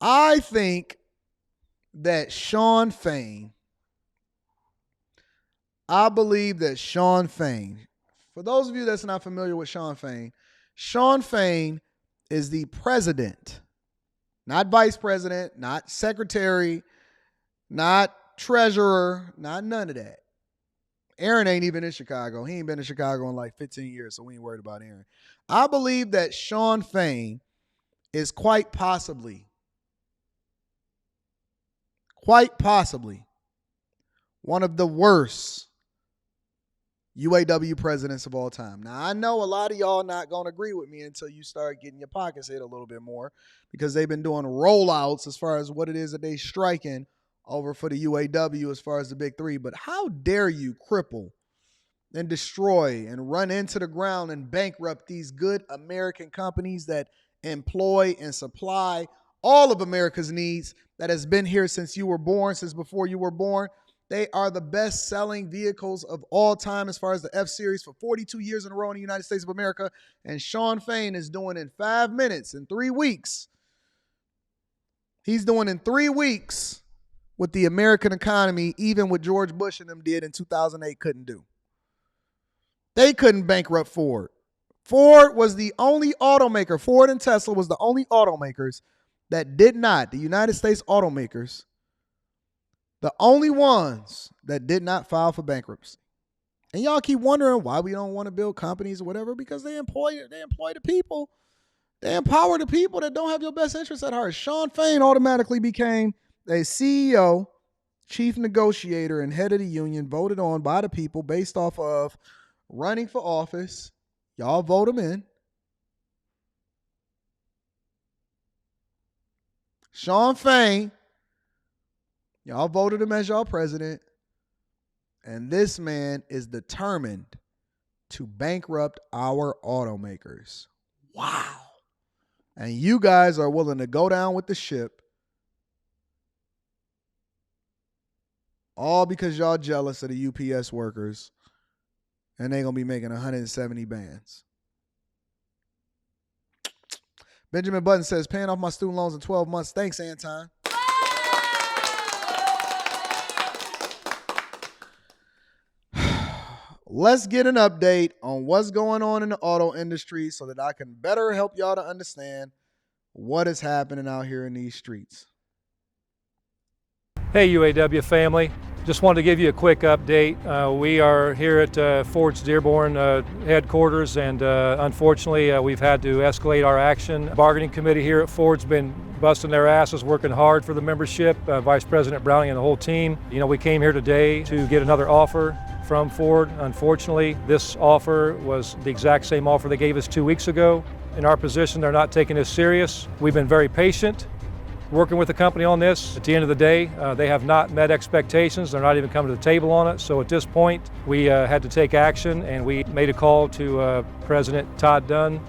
I think that Shawn Fain, I believe that Shawn Fain, for those of you that's not familiar with Shawn Fain is the president, not vice president, not secretary, not treasurer, not none of that. Aaron ain't even in Chicago. He ain't been in Chicago in like 15 years, so we ain't worried about Aaron. I believe that Shawn Fain is quite possibly one of the worst UAW presidents of all time. Now, I know a lot of y'all not going to agree with me until you start getting your pockets hit a little bit more, because they've been doing rollouts as far as what it is that they striking over for the UAW as far as the big three. But how dare you cripple and destroy and run into the ground and bankrupt these good American companies that employ and supply all of America's needs, that has been here since you were born, since before you were born. They are the best selling vehicles of all time as far as the F Series for 42 years in a row in the United States of America. And Shawn Fain is doing in 5 minutes, in 3 weeks. He's doing in 3 weeks what the American economy, even what George Bush and them did in 2008, couldn't do. They couldn't bankrupt Ford. Ford was the only automaker, Ford and Tesla was the only automakers that did not, the United States automakers, the only ones that did not file for bankruptcy. And y'all keep wondering why we don't want to build companies or whatever, because they employ the people. They empower the people that don't have your best interests at heart. Shawn Fain automatically became a CEO, chief negotiator, and head of the union, voted on by the people based off of running for office. Y'all vote him in. Shawn Fain, y'all voted him as y'all president. And this man is determined to bankrupt our automakers. Wow. And you guys are willing to go down with the ship, all because y'all jealous of the UPS workers, and they're going to be making 170 bands. Benjamin Button says, paying off my student loans in 12 months. Thanks, Anton. Let's get an update on what's going on in the auto industry so that I can better help y'all to understand what is happening out here in these streets. Hey UAW family, just wanted to give you a quick update. We are here at Ford's Dearborn headquarters, and unfortunately we've had to escalate our action. The bargaining committee here at Ford's been busting their asses, working hard for the membership, Vice President Browning and the whole team. You know, we came here today to get another offer from Ford. Unfortunately, this offer was the exact same offer they gave us 2 weeks ago. In our position, they're not taking this serious. We've been very patient working with the company on this. At the end of the day, they have not met expectations. They're not even coming to the table on it. So at this point, we had to take action, and we made a call to President Todd Dunn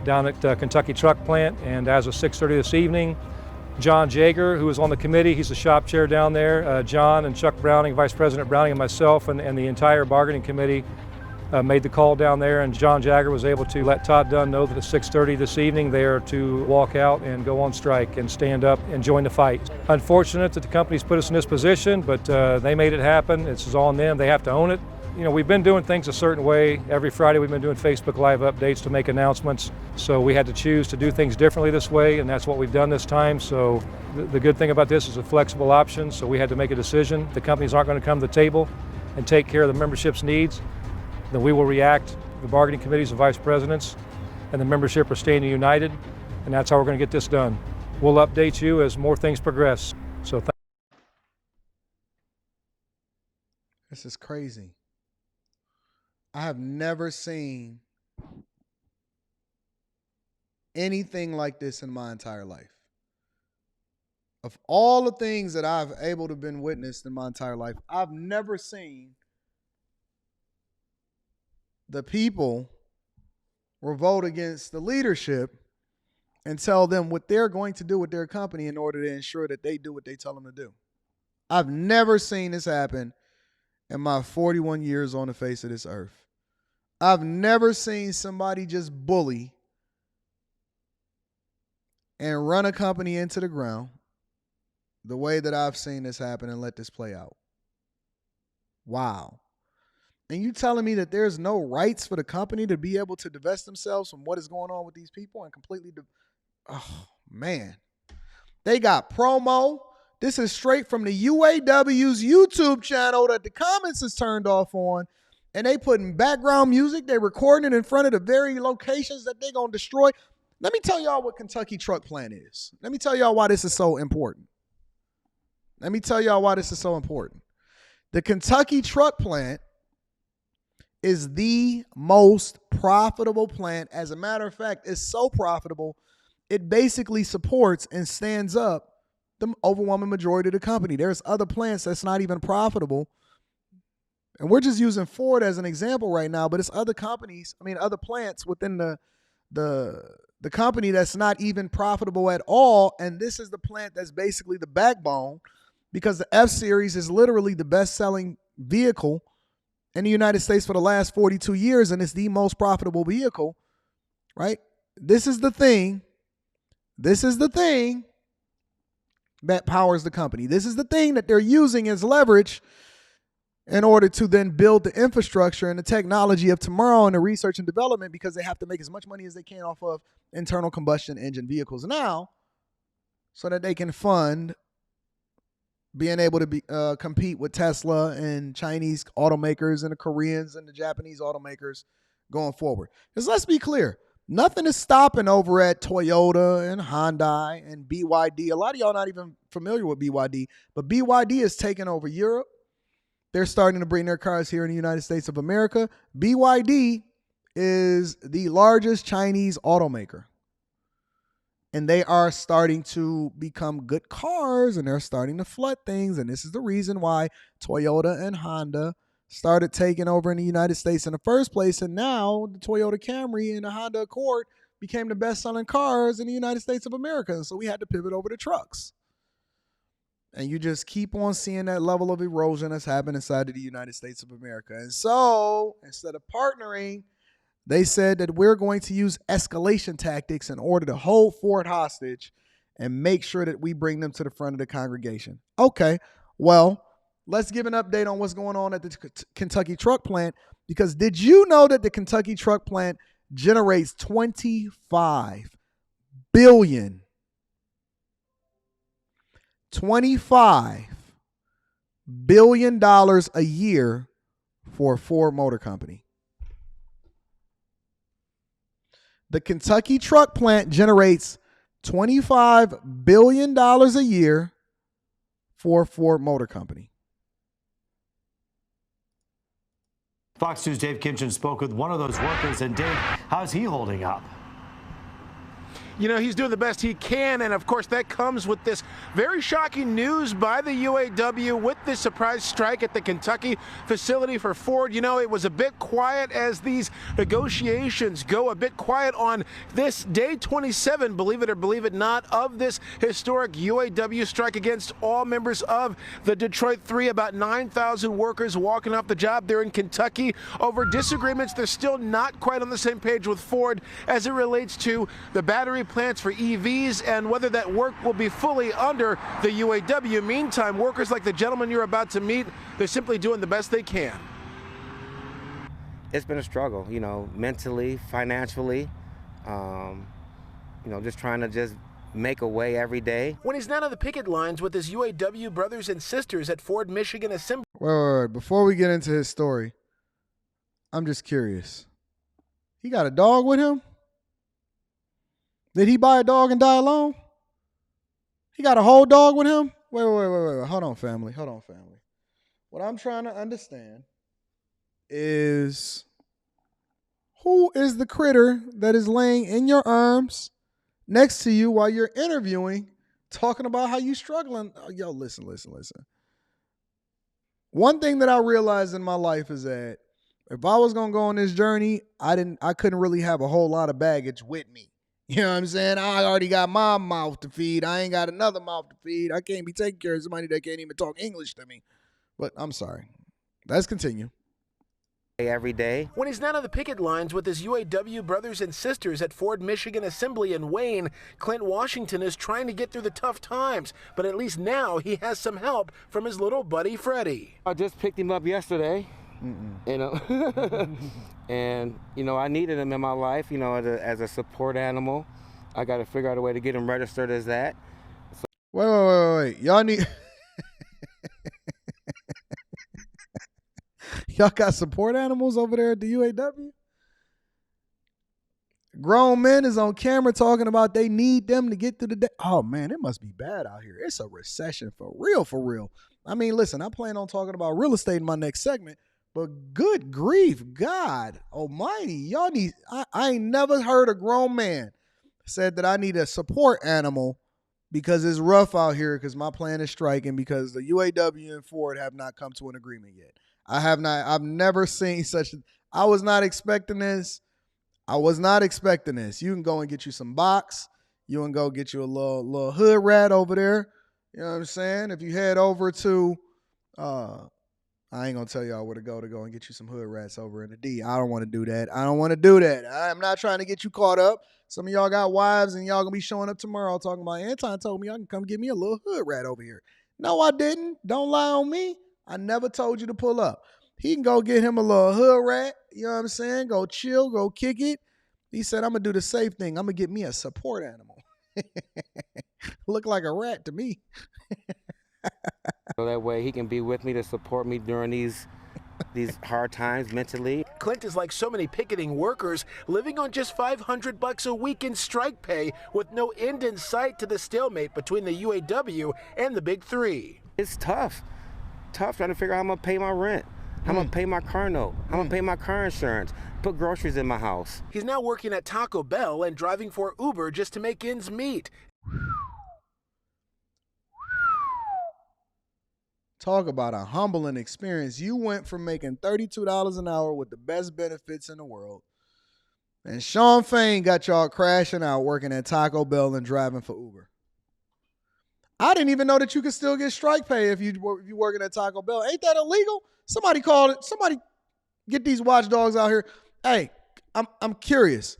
down at Kentucky Truck Plant. And as of 6:30 this evening, John Jaeger, who is on the committee, he's the shop chair down there, John and Chuck Browning, Vice President Browning, and myself, and the entire bargaining committee made the call down there, and John Jaeger was able to let Todd Dunn know that at 6:30 this evening they are to walk out and go on strike and stand up and join the fight. Unfortunate that the company's put us in this position, but they made it happen. It's on them. They have to own it. You know, we've been doing things a certain way. Every Friday we've been doing Facebook Live updates to make announcements. So we had to choose to do things differently this way, and that's what we've done this time. So the good thing about this is a flexible option, so we had to make a decision. The companies aren't going to come to the table and take care of the membership's needs. Then we will react. The bargaining committees and vice presidents and the membership are standing united, and that's how we're going to get this done. We'll update you as more things progress. So This is crazy. I have never seen anything like this in my entire life. Of all the things that I've able to been witnessed in my entire life, I've never seen the people revolt against the leadership and tell them what they're going to do with their company in order to ensure that they do what they tell them to do. I've never seen this happen in my 41 years on the face of this earth. I've never seen somebody just bully and run a company into the ground the way that I've seen this happen and let this play out. Wow. And you telling me that there's no rights for the company to be able to divest themselves from what is going on with these people and completely oh man. They got promo. This is straight from the UAW's YouTube channel that the comments is turned off on. And they putting background music. They recording it in front of the very locations that they're going to destroy. Let me tell y'all what Kentucky Truck Plant is. Let me tell y'all why this is so important. The Kentucky Truck Plant is the most profitable plant. As a matter of fact, it's so profitable, it basically supports and stands up the overwhelming majority of the company. There's other plants that's not even profitable. And we're just using Ford as an example right now, but it's other companies, other plants within the company that's not even profitable at all. And this is the plant that's basically the backbone, because the F-Series is literally the best-selling vehicle in the United States for the last 42 years, and it's the most profitable vehicle, right? This is the thing that powers the company. This is the thing that they're using as leverage in order to then build the infrastructure and the technology of tomorrow and the research and development, because they have to make as much money as they can off of internal combustion engine vehicles now so that they can fund being able to compete with Tesla and Chinese automakers and the Koreans and the Japanese automakers going forward. Because let's be clear, nothing is stopping over at Toyota and Hyundai and BYD. A lot of y'all not even familiar with BYD, but BYD is taking over Europe. They're starting to bring their cars here in the United States of America. BYD is the largest Chinese automaker. And they are starting to become good cars, and they're starting to flood things. And this is the reason why Toyota and Honda started taking over in the United States in the first place. And now the Toyota Camry and the Honda Accord became the best-selling cars in the United States of America. And so we had to pivot over to trucks. And you just keep on seeing that level of erosion that's happening inside of the United States of America. And so instead of partnering, they said that we're going to use escalation tactics in order to hold Ford hostage and make sure that we bring them to the front of the congregation. Okay, well, let's give an update on what's going on at the Kentucky Truck Plant, because did you know that the Kentucky Truck Plant generates $25 billion a year for a Ford Motor Company? The Kentucky Truck Plant generates $25 billion a year for Ford Motor Company. Fox News' Dave Kinchin spoke with one of those workers. And Dave, how's he holding up? You know, he's doing the best he can, and of course that comes with this very shocking news by the UAW with this surprise strike at the Kentucky facility for Ford. You know, it was a bit quiet as these negotiations go, a bit quiet on this day 27, believe it or believe it not, of this historic UAW strike against all members of the Detroit Three. About 9,000 workers walking off the job there in Kentucky over disagreements. They're still not quite on the same page with Ford as it relates to the battery plants for EVs and whether that work will be fully under the UAW. Meantime, workers like the gentleman you're about to meet, they're simply doing the best they can. It's been a struggle, you know, mentally, financially, just trying to just make a way every day. When he's not on the picket lines with his UAW brothers and sisters at Ford Michigan Assembly. Wait. Before we get into his story, I'm just curious. He got a dog with him? Did he buy a dog and die alone? He got a whole dog with him? Wait. Hold on, family. What I'm trying to understand is, who is the critter that is laying in your arms next to you while you're interviewing, talking about how you struggling? Yo, listen. One thing that I realized in my life is that if I was going to go on this journey, I couldn't really have a whole lot of baggage with me. You know what I'm saying? I already got my mouth to feed. I ain't got another mouth to feed. I can't be taking care of somebody that can't even talk English to me. But I'm sorry. Let's continue. every day. When he's not on the picket lines with his UAW brothers and sisters at Ford Michigan Assembly in Wayne, Clint Washington is trying to get through the tough times, but at least now he has some help from his little buddy Freddie. I just picked him up yesterday, you know, and, you know, I needed him in my life, you know, as a support animal. I got to figure out a way to get him registered as that. Wait. Y'all need... Y'all got support animals over there at the UAW? Grown men is on camera talking about they need them to get through the day. Oh, man, it must be bad out here. It's a recession for real, for real. I mean, listen, I plan on talking about real estate in my next segment, but good grief, God almighty. Y'all need, I ain't never heard a grown man said that I need a support animal because it's rough out here because my plan is striking because the UAW and Ford have not come to an agreement yet. I've never seen such, I was not expecting this. You can go and get you some box. You can go get you a little hood rat over there. You know what I'm saying? If you head over to, I ain't going to tell y'all where to go and get you some hood rats over in the D. I don't want to do that. I'm not trying to get you caught up. Some of y'all got wives and y'all going to be showing up tomorrow talking about, Anton told me I can come get me a little hood rat over here. No, I didn't. Don't lie on me. I never told you to pull up. He can go get him a little hood rat. You know what I'm saying? Go chill, go kick it. He said, I'm going to do the safe thing. I'm going to get me a support animal. Look like a rat to me. So that way he can be with me to support me during these hard times mentally. Clint is like so many picketing workers, living on just $500 a week in strike pay with no end in sight to the stalemate between the UAW and the Big Three. It's tough trying to figure out how I'm going to pay my rent, how I'm going to pay my car note, how I'm going to pay my car insurance, put groceries in my house. He's now working at Taco Bell and driving for Uber just to make ends meet. Talk about a humbling experience. You went from making $32 an hour with the best benefits in the world, and Shawn Fain got y'all crashing out working at Taco Bell and driving for Uber. I didn't even know that you could still get strike pay if you working at Taco Bell. Ain't that illegal? Somebody called it. Somebody get these watchdogs out here. Hey, I'm curious.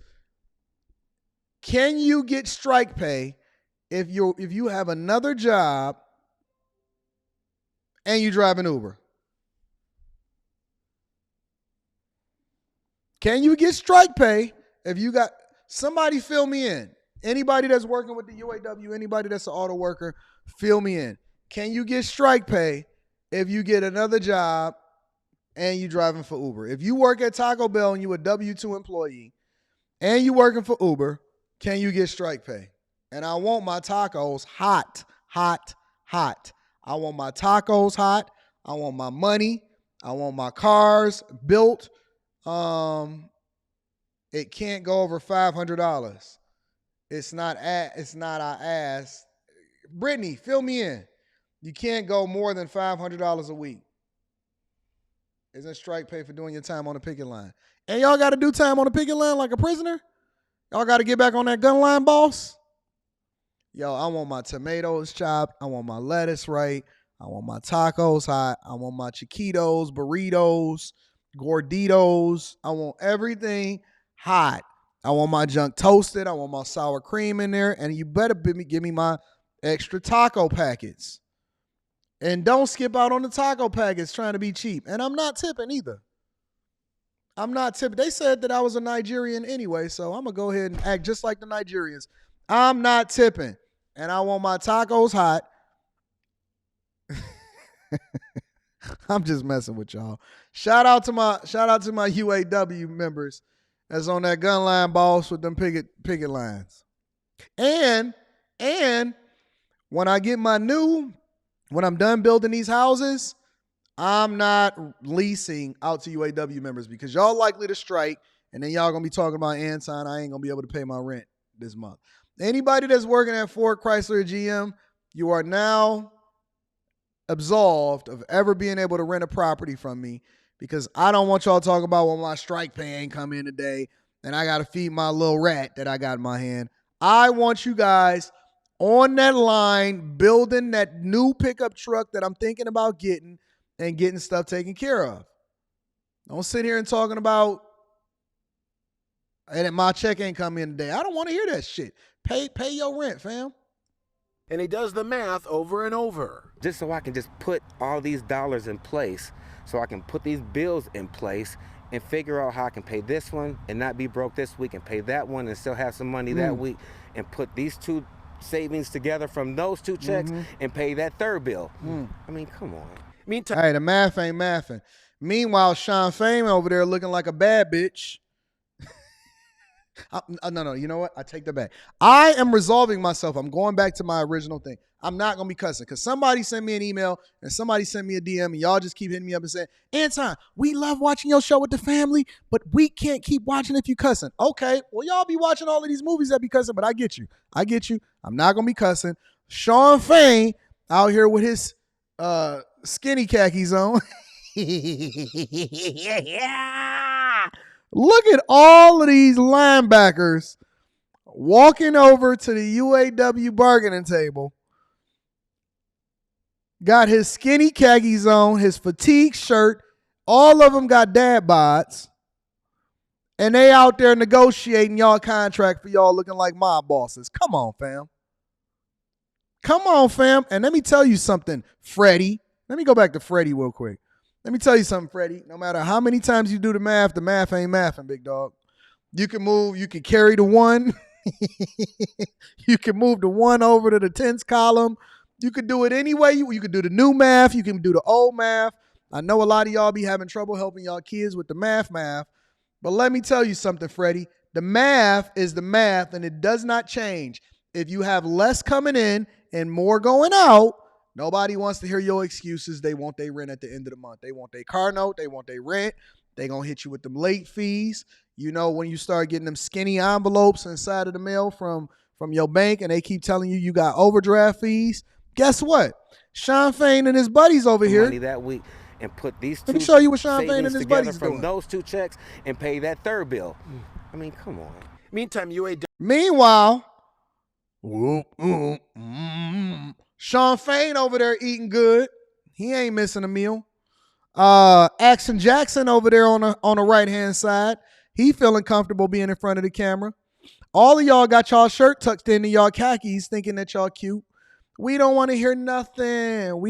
Can you get strike pay if you have another job and you drive an Uber? Can you get strike pay if you got somebody fill me in? Anybody that's working with the UAW, anybody that's an auto worker, fill me in. Can you get strike pay if you get another job and you driving for Uber? If you work at Taco Bell and you a W-2 employee and you working for Uber, can you get strike pay? And I want my tacos hot, hot, hot. I want my tacos hot. I want my money. I want my cars built. It can't go over $500. It's not our ass. Brittany, fill me in. You can't go more than $500 a week. Isn't strike pay for doing your time on the picket line? And y'all got to do time on the picket line like a prisoner? Y'all got to get back on that gun line, boss? Yo, I want my tomatoes chopped. I want my lettuce right. I want my tacos hot. I want my chiquitos, burritos, gorditos. I want everything hot. I want my junk toasted. I want my sour cream in there. And you better give me my extra taco packets. And don't skip out on the taco packets trying to be cheap. And I'm not tipping either. I'm not tipping. They said that I was a Nigerian anyway, so I'm going to go ahead and act just like the Nigerians. I'm not tipping. And I want my tacos hot. I'm just messing with y'all. Shout out to my UAW members that's on that gun line, boss, with them picket lines. And when I get when I'm done building these houses, I'm not leasing out to UAW members because y'all likely to strike, and then y'all gonna be talking about Anton, I ain't gonna be able to pay my rent this month. Anybody that's working at Ford, Chrysler, or GM, you are now absolved of ever being able to rent a property from me because I don't want y'all talking about, well, my strike pay ain't come in today and I got to feed my little rat that I got in my hand. I want you guys on that line building that new pickup truck that I'm thinking about getting and getting stuff taken care of. Don't sit here and talking about, and my check ain't come in today. I don't want to hear that shit. Pay your rent, fam. And he does the math over and over. Just so I can just put all these dollars in place, so I can put these bills in place and figure out how I can pay this one and not be broke this week, and pay that one and still have some money that week, and put these two savings together from those two checks and pay that third bill. I mean, come on. Meantime, Hey, the math ain't mathing. Meanwhile, Shawn Fain over there looking like a bad bitch. No, you know what? I take that back. I am resolving myself. I'm going back to my original thing. I'm not going to be cussing because somebody sent me an email and somebody sent me a DM and y'all just keep hitting me up and saying, Anton, we love watching your show with the family, but we can't keep watching if you cussing. Okay, well, y'all be watching all of these movies that be cussing, but I get you. I'm not going to be cussing. Shawn Fain out here with his skinny khakis on. Look at all of these linebackers walking over to the UAW bargaining table. Got his skinny khakis on, his fatigue shirt. All of them got dad bods. And they out there negotiating y'all contract for y'all looking like mob bosses. Come on, fam. And let me tell you something, Freddie. Let me go back to Freddie real quick. Let me tell you something, Freddie. No matter how many times you do the math ain't mathing, big dog. You can move, you can carry the one. You can move the one over to the tens column. You could do it any way. You could do the new math. You can do the old math. I know a lot of y'all be having trouble helping y'all kids with the math. But let me tell you something, Freddie. The math is the math, and it does not change. If you have less coming in and more going out, nobody wants to hear your excuses. They want their rent at the end of the month. They want their car note. They want their rent. They going to hit you with them late fees. You know, when you start getting them skinny envelopes inside of the mail from your bank and they keep telling you got overdraft fees, guess what? Shawn Fain and his buddies over here. Money that week and put these two Let me show you what Shawn Fain and his together buddies from doing. those two checks and pay that third bill. I mean, come on. meantime, UAW. Meanwhile, Shawn Fain over there eating good. He ain't missing a meal. Action Jackson over there on the right-hand side. He feeling comfortable being in front of the camera. All of y'all got y'all shirt tucked into y'all khakis thinking that y'all cute. We don't want to hear nothing.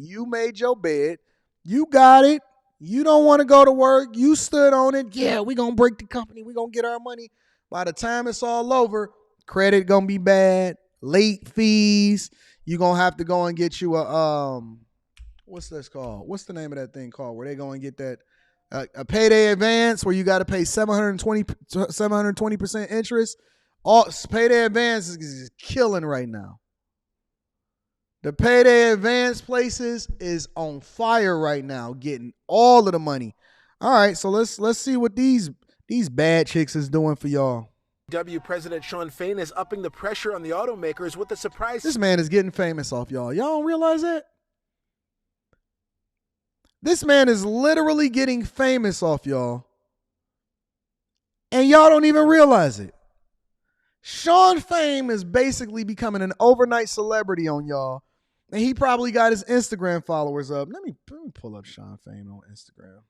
You made your bed. You got it. You don't want to go to work. You stood on it. Yeah, we going to break the company. We going to get our money. By the time it's all over, credit going to be bad. Late fees. You going to have to go and get you a, what's this called? What's the name of that thing called? Where they go and get that, a payday advance where you got to pay 720% interest. All payday advance is killing right now. The payday advance places is on fire right now, getting all of the money. All right, so let's see what these bad chicks is doing for y'all. UAW President Shawn Fain is upping the pressure on the automakers with a surprise. This man is getting famous off y'all. Y'all don't realize that? This man is literally getting famous off y'all. And y'all don't even realize it. Shawn Fain is basically becoming an overnight celebrity on y'all. And he probably got his Instagram followers up. Let me pull up Shawn Fain on Instagram.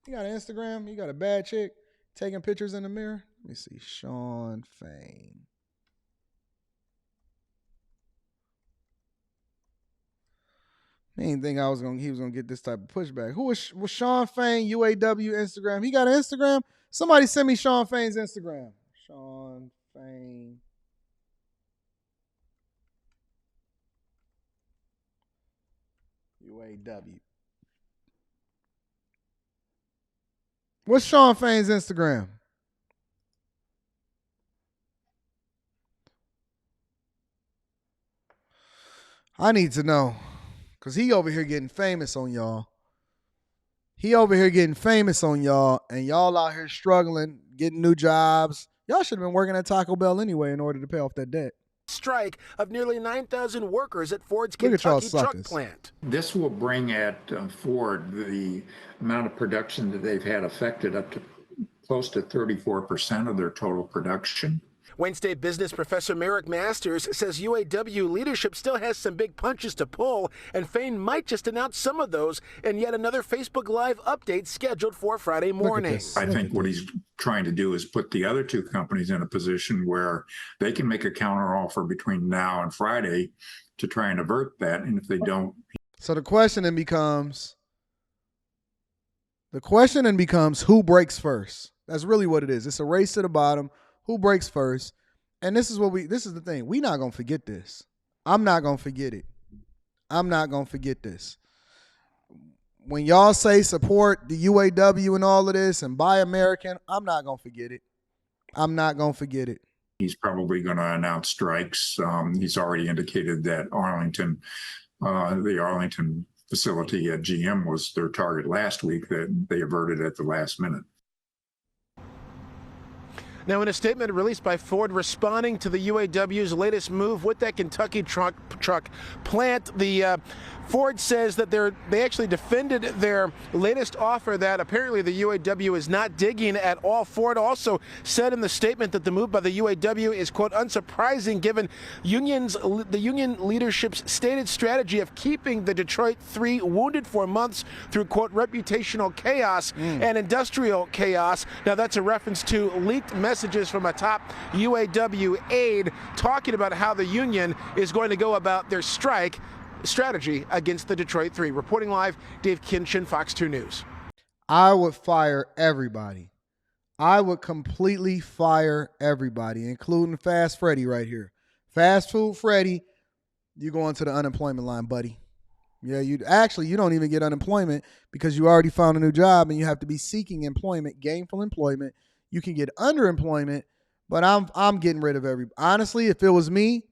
He got an Instagram. He got a bad chick taking pictures in the mirror. Let me see. Shawn Fain. He didn't think he was gonna get this type of pushback. Who was Shawn Fain, UAW Instagram? He got an Instagram? Somebody send me Shawn Fain's Instagram. Shawn Fain. UAW. What's Shawn Fain's Instagram? I need to know. Because he over here getting famous on y'all. And y'all out here struggling, getting new jobs. Y'all should have been working at Taco Bell anyway in order to pay off that debt. Strike of nearly 9,000 workers at Ford's Look at y'all Kentucky truck suckers. plant. This will bring at Ford the amount of production that they've had affected up to close to 34% of their total production. Wayne State business professor Merrick Masters says UAW leadership still has some big punches to pull, and Fain might just announce some of those in yet another Facebook Live update scheduled for Friday morning. I think what he's trying to do is put the other two companies in a position where they can make a counteroffer between now and Friday to try and avert that. And if they don't. So the question then becomes who breaks first? That's really what it is. It's a race to the bottom. Who breaks first? And this is the thing. We're not going to forget this. I'm not going to forget it. I'm not going to forget this. When y'all say support the UAW and all of this and buy American, I'm not going to forget it. I'm not going to forget it. He's probably going to announce strikes. He's already indicated that the Arlington facility at GM was their target last week, that they averted at the last minute. Now, in a statement released by Ford responding to the UAW's latest move with that Kentucky truck plant, the Ford says that they actually defended their latest offer that apparently the UAW is not digging at all. Ford also said in the statement that the move by the UAW is, quote, unsurprising given the union leadership's stated strategy of keeping the Detroit Three wounded for months through, quote, reputational chaos and industrial chaos. Now, that's a reference to leaked messages from a top UAW aide talking about how the union is going to go about their strike strategy against the Detroit Three. Reporting live, Dave Kinchin, Fox 2 News. I would fire everybody. I would completely fire everybody, including Fast Freddy right here. Fast Food Freddy, you go into the unemployment line, buddy. Yeah, you don't even get unemployment because you already found a new job and you have to be seeking employment, gainful employment. You can get underemployment, but I'm getting rid of everybody. Honestly, if it was me,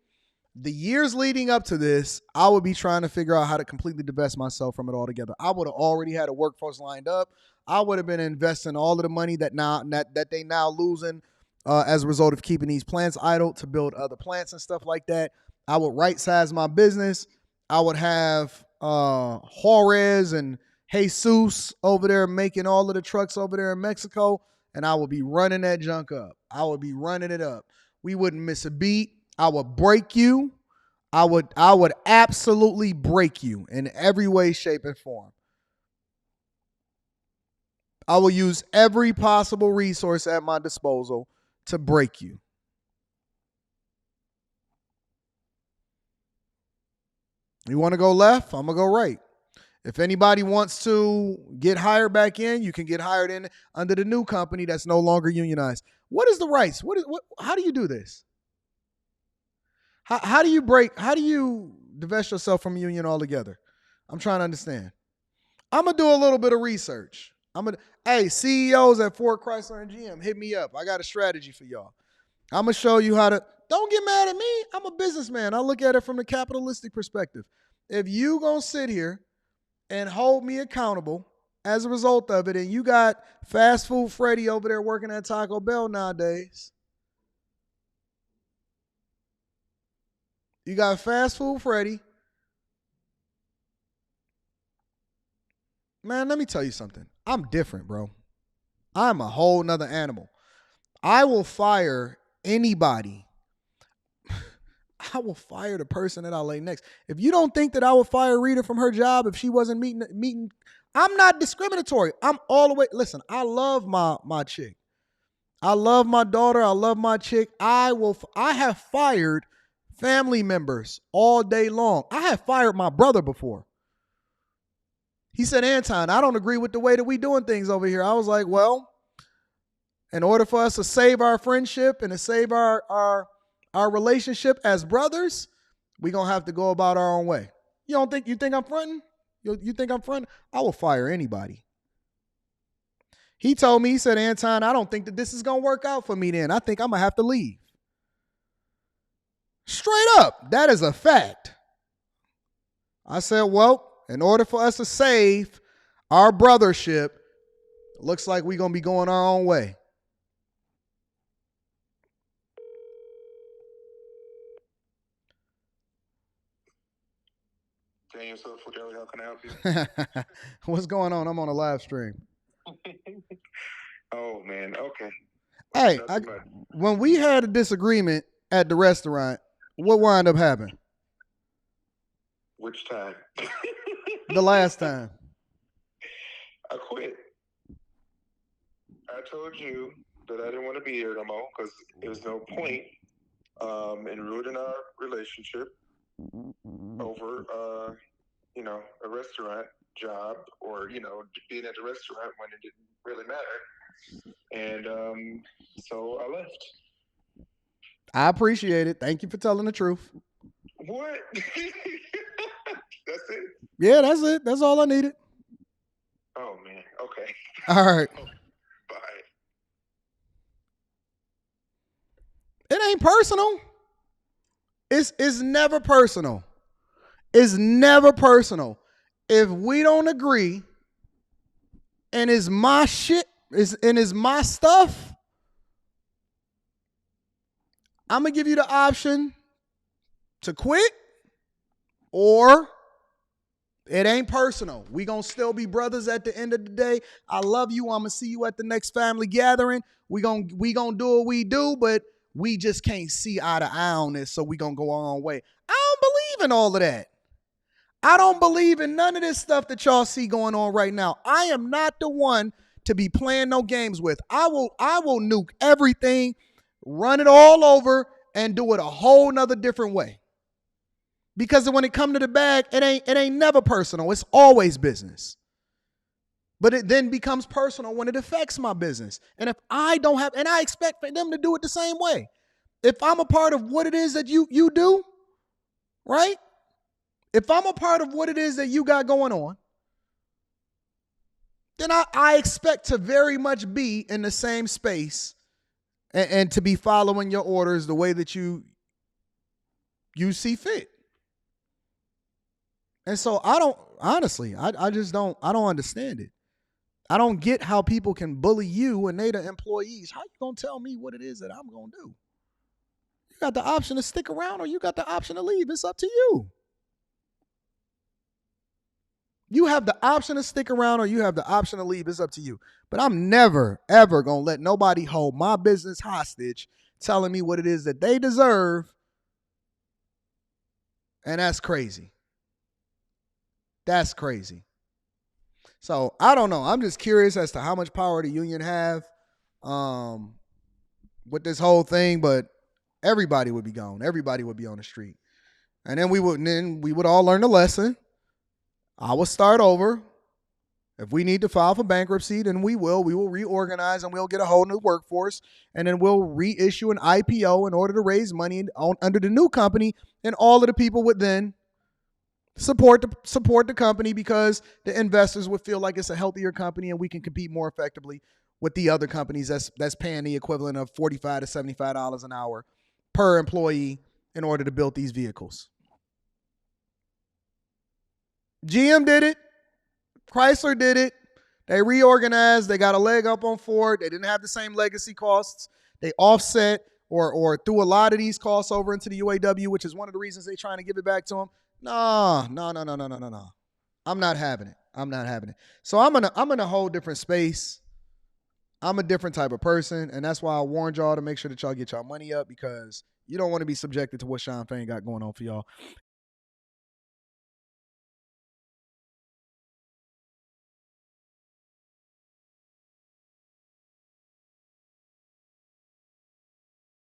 the years leading up to this, I would be trying to figure out how to completely divest myself from it altogether. I would have already had a workforce lined up. I would have been investing all of the money that they now losing as a result of keeping these plants idle to build other plants and stuff like that. I would right size my business. I would have Juarez and Jesus over there making all of the trucks over there in Mexico, and I would be running that junk up. I would be running it up. We wouldn't miss a beat. I would break you. I would absolutely break you in every way, shape, and form. I will use every possible resource at my disposal to break you. You want to go left? I'm going to go right. If anybody wants to get hired back in, you can get hired in under the new company that's no longer unionized. What is the rights? How do you do this? How do you divest yourself from a union altogether? I'm trying to understand. I'm going to do a little bit of research. Hey, CEOs at Ford, Chrysler, and GM, hit me up. I got a strategy for y'all. I'm going to show you how to, don't get mad at me. I'm a businessman. I look at it from the capitalistic perspective. If you going to sit here and hold me accountable as a result of it, and you got Fast Food Freddy over there working at Taco Bell nowadays, you got Fast Food Freddy. Man, let me tell you something. I'm different, bro. I'm a whole nother animal. I will fire anybody. I will fire the person that I lay next. If you don't think that I would fire Rita from her job if she wasn't meeting, I'm not discriminatory. I'm all the way. Listen, I love my chick. I love my daughter. I love my chick. I have fired family members all day long. I have fired my brother before. He said, Anton, I don't agree with the way that we doing things over here. I was like, well, in order for us to save our friendship and to save our relationship as brothers, we're going to have to go about our own way. You think I'm fronting? You think I'm fronting? I will fire anybody. He told me, he said, Anton, I don't think that this is going to work out for me then. I think I'm going to have to leave. Straight up, that is a fact. I said, well, in order for us to save our brothership, looks like we're going to be going our own way. Daniels, how can I help you? What's going on? I'm on a live stream. Oh, man. Okay. Hey, Nothing much. when we had a disagreement at the restaurant, what wound up happening Which time? the last time? I quit. I told you that I didn't want to be here no more because there was no point in ruining our relationship over, a restaurant job or, being at the restaurant when it didn't really matter. And so I left. I appreciate it. Thank you for telling the truth. What? That's it? Yeah, that's it. That's all I needed. Oh, man. Okay. All right. Bye. It ain't personal. It's never personal. It's never personal. If we don't agree and it's my shit, it's my stuff, I'm gonna give you the option to quit, or it ain't personal. We gonna still be brothers at the end of the day. I love you. I'm gonna see you at the next family gathering. We gonna do what we do, but we just can't see eye to eye on this, so we gonna go our own way. I don't believe in all of that. I don't believe in none of this stuff that y'all see going on right now. I am not the one to be playing no games with. I will nuke everything, run it all over, and do it a whole nother different way. Because when it come to the bag, it ain't never personal. It's always business. But it then becomes personal when it affects my business. And if I don't have, and I expect for them to do it the same way. If I'm a part of what it is that you do, right? If I'm a part of what it is that you got going on, then I expect to very much be in the same space and to be following your orders the way that you see fit. And so I don't understand it. I don't get how people can bully you and they the employees. How you gonna tell me what it is that I'm gonna do? You got the option to stick around or you got the option to leave. It's up to you. You have the option to stick around or you have the option to leave. It's up to you. But I'm never, ever going to let nobody hold my business hostage telling me what it is that they deserve. And that's crazy. That's crazy. So I don't know. I'm just curious as to how much power the union have with this whole thing. But everybody would be gone. Everybody would be on the street. And then we would all learn the lesson. I will start over. If we need to file for bankruptcy, then we will. We will reorganize and we'll get a whole new workforce. And then we'll reissue an IPO in order to raise money under the new company. And all of the people would then support the company because the investors would feel like it's a healthier company and we can compete more effectively with the other companies that's paying the equivalent of $45 to $75 an hour per employee in order to build these vehicles. GM did it. Chrysler did it. They reorganized. They got a leg up on Ford. They didn't have the same legacy costs. They offset or threw a lot of these costs over into the UAW, which is one of the reasons they're trying to give it back to them. No. I'm not having it. So I'm in a whole different space. I'm a different type of person, and that's why I warned y'all to make sure that y'all get y'all money up because you don't want to be subjected to what Shawn Fain got going on for y'all.